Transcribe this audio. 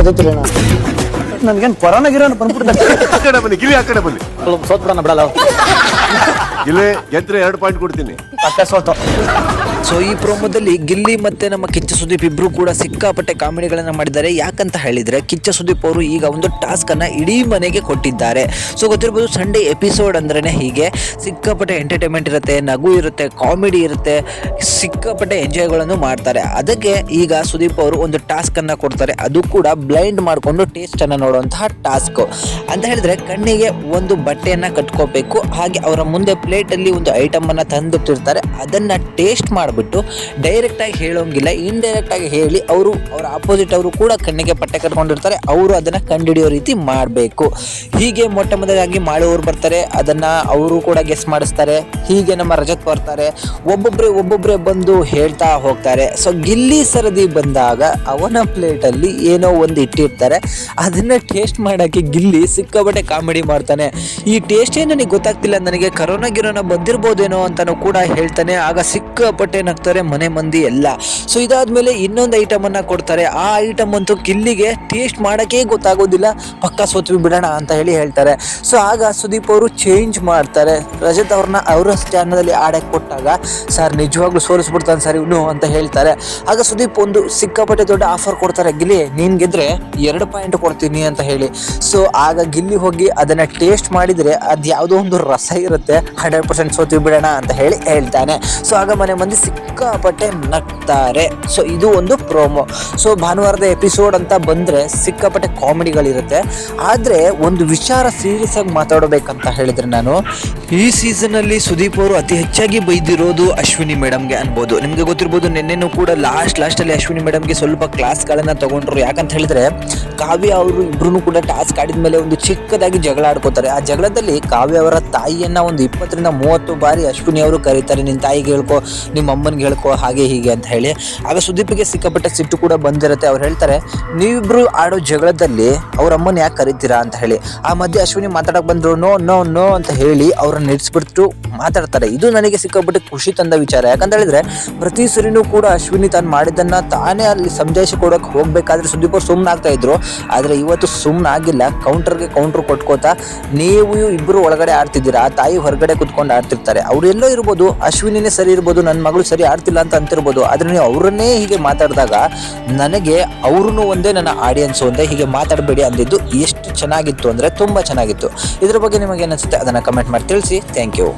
ಗೊತ್ತಿಲ್ಲ ನನ್ಗೇನು ಕೊರೋನಾ ಗಿರೋನ ಬಂದ್ಬಿಡ್ತಾರೆ. ಆ ಕಡೆ ಬನ್ನಿ, ಗಿಲಿ ಆ ಕಡೆ ಬನ್ನಿ. ಸೋತ್ ಬಿಡೋಣ ಬಿಡಲ್ಲ. ಗಿಲ್ಲಿ ಗೆದ್ರೆ 2 ಪಾಯಿಂಟ್ ಕೊಡ್ತೀನಿ. ಮತ್ತೆ ಸೋತು. ಸೊ ಈ ಪ್ರೋಮೋದಲ್ಲಿ ಗಿಲ್ಲಿ ಮತ್ತೆ ನಮ್ಮ ಕಿಚ್ಚ ಸುದೀಪ್ ಇಬ್ರು ಕೂಡ ಸಿಕ್ಕಾಪಟ್ಟೆ ಕಾಮಿಡಿಗಳನ್ನ ಮಾಡಿದ್ದಾರೆ. ಯಾಕಂತ ಹೇಳಿದ್ರೆ ಕಿಚ್ಚ ಸುದೀಪ್ ಅವರು ಈಗ ಒಂದು ಟಾಸ್ಕ್ ಅನ್ನ ಇಡೀ ಮನೆಗೆ ಕೊಟ್ಟಿದ್ದಾರೆ. ಸೊ ಗೊತ್ತಿರ್ಬೋದು, ಸಂಡೇ ಎಪಿಸೋಡ್ ಅಂದ್ರೇನೆ ಹೀಗೆ ಸಿಕ್ಕಾಪಟ್ಟೆ ಎಂಟರ್ಟೈನ್ಮೆಂಟ್ ಇರುತ್ತೆ, ನಗು ಇರುತ್ತೆ, ಕಾಮಿಡಿ ಇರುತ್ತೆ, ಸಿಕ್ಕಾಪಟ್ಟೆ ಎಂಜಾಯ್ಗಳನ್ನು ಮಾಡ್ತಾರೆ. ಅದಕ್ಕೆ ಈಗ ಸುದೀಪ್ ಅವರು ಒಂದು ಟಾಸ್ಕ್ ಅನ್ನ ಕೊಡ್ತಾರೆ. ಅದು ಕೂಡ ಬ್ಲೈಂಡ್ ಮಾಡಿಕೊಂಡು ಟೇಸ್ಟ್ ಅನ್ನ ನೋಡುವಂತಹ ಟಾಸ್ಕ್ ಅಂತ ಹೇಳಿದ್ರೆ, ಕಣ್ಣಿಗೆ ಒಂದು ಬಟ್ಟೆಯನ್ನ ಕಟ್ಕೋಬೇಕು, ಹಾಗೆ ಅವರ ಮುಂದೆ ಪ್ಲೇಟ್ ಅಲ್ಲಿ ಒಂದು ಐಟಮ್ ಅನ್ನ ತಂದಿಟ್ಟಿರ್ತಾರೆ. ಅದನ್ನ ಟೇಸ್ಟ್ ಮಾಡಿಬಿಟ್ಟು ಡೈರೆಕ್ಟ್ ಆಗಿ ಹೇಳೋಂಗಿಲ್ಲ, ಇಂಡೈರೆಕ್ಟ್ ಆಗಿ ಹೇಳಿ ಅವರ ಆಪೋಸಿಟ್ ಅವರು ಕೂಡ ಕಣ್ಣಿಗೆ ಪಟ್ಟೆ ಕಟ್ಕೊಂಡಿರ್ತಾರೆ, ಅವರು ಅದನ್ನ ಕಂಡುಹಿಡಿಯೋ ರೀತಿ ಮಾಡಬೇಕು. ಹೀಗೆ ಮೊಟ್ಟ ಮೊದಲಾಗಿ ಮಾಡುವವರು ಬರ್ತಾರೆ, ಅದನ್ನ ಅವರು ಕೂಡ ಗೆಸ್ ಮಾಡಿಸ್ತಾರೆ. ಹೀಗೆ ನಮ್ಮ ರಜತ್ ಬರ್ತಾರೆ, ಒಬ್ಬೊಬ್ರೆ ಬಂದು ಹೇಳ್ತಾ ಹೋಗ್ತಾರೆ. ಸೊ ಗಿಲ್ಲಿ ಸರದಿ ಬಂದಾಗ ಅವನ ಪ್ಲೇಟ್ ಅಲ್ಲಿ ಏನೋ ಒಂದು ಇಟ್ಟಿರ್ತಾರೆ, ಅದನ್ನ ಟೇಸ್ಟ್ ಮಾಡಕ್ಕೆ ಗಿಲ್ಲಿ ಸಿಕ್ಕಾಪಟ್ಟೆ ಕಾಮಿಡಿ ಮಾಡ್ತಾನೆ. ಈ ಟೇಸ್ಟ್ ಏನು ನನಗೆ ಗೊತ್ತಾಗ್ತಿಲ್ಲ, ನನಗೆ ಕರೋನಾ ಗಿರೋನ ಬಂದಿರ್ಬೋದೇನೋ ಅಂತಾನು ಕೂಡ ಹೇಳ್ತಾನೆ. ಆಗ ಸಿಕ್ಕಾಪಟ್ಟೆ ನಗ್ತಾರೆ ಮನೆ ಮಂದಿ ಎಲ್ಲ. ಸೊ ಇದಾದ್ಮೇಲೆ ಇನ್ನೊಂದು ಐಟಮ್ ಅನ್ನ ಕೊಡ್ತಾರೆ. ಆ ಐಟಮ್ ಅಂತೂ ಗಿಲ್ಲಿಗೆ ಟೇಸ್ಟ್ ಮಾಡಕ್ಕೆ ಗೊತ್ತಾಗೋದಿಲ್ಲ, ಪಕ್ಕ ಸೋತ್ವಿ ಬಿಡೋಣ ಅಂತ ಹೇಳ್ತಾರೆ. ಸೊ ಆಗ ಸುದೀಪ್ ಅವರು ಚೇಂಜ್ ಮಾಡ್ತಾರೆ. ರಜತ್ ಅವ್ರನ್ನ ಅವರ ಸ್ಥಾನದಲ್ಲಿ ಆಡಕ್ಕೆ ಕೊಟ್ಟಾಗ, ಸರ್ ನಿಜವಾಗ್ಲೂ ಸೋಲಿಸ್ಬಿಡ್ತಾನೆ ಸರ್ ಇವನು ಅಂತ ಹೇಳ್ತಾರೆ. ಆಗ ಸುದೀಪ್ ಒಂದು ಸಿಕ್ಕಾಪಟ್ಟೆ ದೊಡ್ಡ ಆಫರ್ ಕೊಡ್ತಾರೆ, ಗಿಲ್ಲಿ ನೀನ್ ಗೆದ್ರೆ 2 ಪಾಯಿಂಟ್ ಕೊಡ್ತೀನಿ ಅಂತ ಹೇಳಿ. ಸೊ ಆಗ ಗಿಲ್ಲಿ ಹೋಗಿ ಅದನ್ನ ಟೇಸ್ಟ್ ಮಾಡಿದ್ರೆ ಅದು ಯಾವುದೋ ಒಂದು ರಸ ಇರುತ್ತೆ, 100% ಸೋತ್ವಿ ಬಿಡೋಣ ಅಂತ ಹೇಳ್ತಾನೆ. ಸೊ ಆಗ ಮನೆ ಮಂದಿ ಸಿಕ್ಕಾಪಟ್ಟೆ ನಗ್ತಾರೆ. ಸೊ ಇದು ಒಂದು ಪ್ರೋಮೋ. ಸೊ ಭಾನುವಾರದ ಎಪಿಸೋಡ್ ಅಂತ ಬಂದ್ರೆ ಸಿಕ್ಕಾಪಟ್ಟೆ ಕಾಮಿಡಿಗಳಿರುತ್ತೆ. ಆದ್ರೆ ಒಂದು ವಿಚಾರ ಸೀರಿಯಸ್ ಆಗಿ ಮಾತಾಡಬೇಕಂತ ಹೇಳಿದ್ರೆ, ನಾನು ಈ ಸೀಸನ್ ಅಲ್ಲಿ ಸುದೀಪ್ ಅವರು ಅತಿ ಹೆಚ್ಚಾಗಿ ಬೈದಿರೋದು ಅಶ್ವಿನಿ ಮೇಡಮ್ಗೆ ಅನ್ಬೋದು. ನಿಮ್ಗೆ ಗೊತ್ತಿರ್ಬೋದು, ನಿನ್ನೆನೂ ಕೂಡ ಲಾಸ್ಟ್ ಅಲ್ಲಿ ಅಶ್ವಿನಿ ಮೇಡಮ್ಗೆ ಸ್ವಲ್ಪ ಕ್ಲಾಸ್ಗಳನ್ನ ತಗೊಂಡ್ರು. ಯಾಕಂತ ಹೇಳಿದ್ರೆ, ಕಾವ್ಯ ಅವರು ಇಬ್ರು ಕೂಡ ಟಾಸ್ಕ್ ಆಡಿದ್ಮೇಲೆ ಒಂದು ಚಿಕ್ಕದಾಗಿ ಜಗಳ ಆಡ್ಕೋತಾರೆ. ಆ ಜಗಳದಲ್ಲಿ ಕಾವ್ಯ ಅವರ ತಾಯಿಯನ್ನ ಒಂದು 20-30 ಬಾರಿ ಅಶ್ವಿನಿ ಅವರು ಕರೀತಾರೆ, ನಿನ್ನ ತಾಯಿಗೆ ಹೇಳ್ಕೊ, ನಿಮ್ಮ ಅಮ್ಮನಿಗೆ ಹೇಳ್ಕೊ, ಹಾಗೆ ಹೀಗೆ ಅಂತ ಹೇಳಿ. ಆಗ ಸುದೀಪಿಗೆ ಸಿಕ್ಕಾಪಟ್ಟೆ ಸಿಟ್ಟು ಕೂಡ ಬಂದಿರುತ್ತೆ. ಅವ್ರು ಹೇಳ್ತಾರೆ, ನೀವಿಬ್ರು ಆಡೋ ಜಗಳದಲ್ಲಿ ಅವ್ರ ಅಮ್ಮನ ಯಾಕೆ ಕರಿತೀರಾ ಅಂತ ಹೇಳಿ. ಆ ಮಧ್ಯೆ ಅಶ್ವಿನಿ ಮಾತಾಡಕ್ ಬಂದ್ರು, ನೋ ಅಂತ ಹೇಳಿ ಅವ್ರನ್ನ ನಿಲ್ಲಿಸ್ಬಿಟ್ಟು ಮಾತಾಡ್ತಾರೆ. ಇದು ನನಗೆ ಸಿಕ್ಕಾಪಟ್ಟೆ ಖುಷಿ ತಂದ ವಿಚಾರ. ಯಾಕಂತ ಹೇಳಿದ್ರೆ, ಪ್ರತಿ ಸರಿನೂ ಕೂಡ ಅಶ್ವಿನಿ ತಾನು ಮಾಡಿದ್ದನ್ನ ತಾನೇ ಅಲ್ಲಿ ಸಂಜಾಯಿಸಿ ಕೊಡೋಕೆ ಹೋಗ್ಬೇಕಾದ್ರೆ ಸುದೀಪ್ ಅವ್ರು ಸುಮ್ಮನೆ ಆಗ್ತಾ ಇದ್ರು. ಆದ್ರೆ ಇವತ್ತು ಸುಮ್ಮನೆ ಆಗಿಲ್ಲ, ಕೌಂಟರ್ ಕೊಟ್ಕೋತಾ ನೀವು ಇಬ್ರು ಒಳಗಡೆ ಆಡ್ತಿದ್ದೀರಾ, ಆ ತಾಯಿ ಹೊರಗಡೆ ಕುತ್ಕೊಂಡು ಆಡ್ತಿರ್ತಾರೆ. ಅವ್ರು ಎಲ್ಲೋ ಇರ್ಬೋದು, ಅಶ್ವಿನಿನೇ ಸರಿ ಇರ್ಬೋದು, ನನ್ನ ಮಗಳು ಸರಿ ಆಡ್ತಿಲ್ಲ ಅಂತ ಅಂತಿರ್ಬೋದು. ಆದ್ರೆ ನೀವು ಅವರನ್ನೇ ಹೀಗೆ ಮಾತಾಡಿದಾಗ ನನಗೆ ಅವ್ರೂ ಒಂದೇ, ನನ್ನ ಆಡಿಯನ್ಸ್ ಒಂದೇ, ಹೀಗೆ ಮಾತಾಡಬೇಡಿ ಅಂದಿದ್ದು ಎಷ್ಟು ಚೆನ್ನಾಗಿತ್ತು ಅಂದ್ರೆ ತುಂಬಾ ಚೆನ್ನಾಗಿತ್ತು. ಇದ್ರ ಬಗ್ಗೆ ನಿಮಗೆ ಏನಿಸುತ್ತೆ ಅದನ್ನ ಕಮೆಂಟ್ ಮಾಡಿ ತಿಳಿಸಿ. Thank you.